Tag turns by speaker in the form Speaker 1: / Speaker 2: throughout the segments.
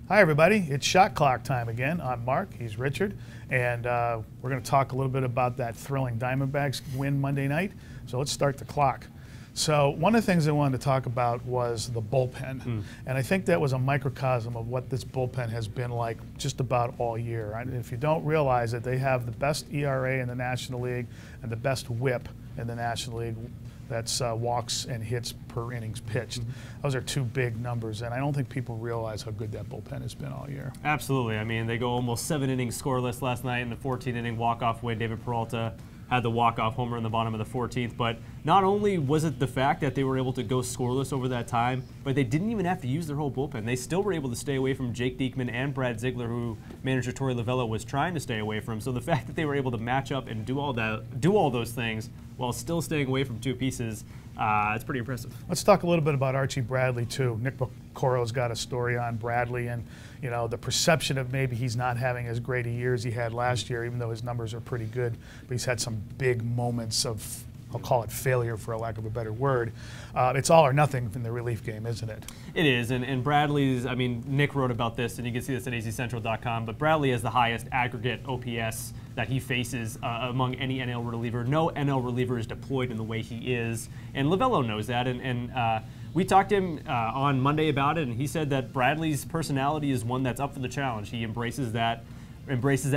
Speaker 1: Hi, everybody. It's shot clock time again. I'm Mark. He's Richard. And we're going to talk a little bit about that thrilling Diamondbacks win Monday night. So let's start the clock. So one of the things I wanted to talk about was the bullpen. And I think that was a microcosm of what this bullpen has been like just about all year. And if you don't realize it, they have the best ERA in the National League and the best whip in the National League. That's walks and hits per innings pitched. Those are two big numbers, and I don't think people realize how good that bullpen has been all year.
Speaker 2: Absolutely. I mean, they go almost 7 innings scoreless last night in the 14-inning walk-off win. David Peralta had the walk-off homer in the bottom of the 14th, but not only was it the fact that they were able to go scoreless over that time, but they didn't even have to use their whole bullpen. They still were able to stay away from Jake Diekman and Brad Ziegler, who manager Torey Lovullo was trying to stay away from. So the fact that they were able to match up and do all those things while still staying away from two pieces, it's pretty impressive.
Speaker 1: Let's talk a little bit about Archie Bradley, too. Nick Bocoro's got a story on Bradley and, you know, the perception of maybe he's not having as great a year as he had last year, even though his numbers are pretty good. But he's had some big moments of, I'll call it failure for a lack of a better word. It's all or nothing in the relief game, isn't it? It
Speaker 2: is, and Bradley's, I mean, Nick wrote about this, and you can see this at azcentral.com, but Bradley has the highest aggregate OPS that he faces among any NL reliever. No NL reliever is deployed in the way he is, and Lovullo knows that, and we talked to him on Monday about it, and he said that Bradley's personality is one that's up for the challenge. He embraces that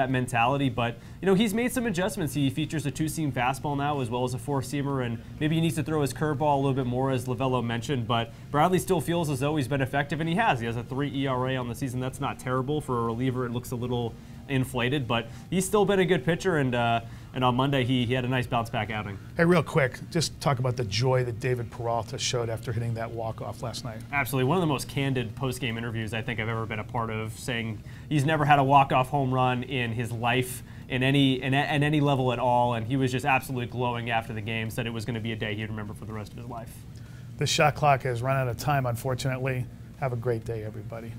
Speaker 2: mentality, but you know, he's made some adjustments. He features a two-seam fastball now as well as a four-seamer, and maybe he needs to throw his curveball a little bit more, as Lovullo mentioned, but Bradley still feels as though he's been effective, and he has. He has a 3 ERA on the season. That's not terrible for a reliever. It looks a little inflated, but he's still been a good pitcher, and on Monday he had a nice bounce-back outing.
Speaker 1: Hey, real quick, just talk about the joy that David Peralta showed after hitting that walk-off last night.
Speaker 2: Absolutely. One of the most candid post-game interviews I think I've ever been a part of, saying he's never had a walk-off home run in his life at any level at all, and he was just absolutely glowing after the game, said it was going to be a day he'd remember for the rest of his life.
Speaker 1: The shot clock has run out of time, unfortunately. Have a great day, everybody.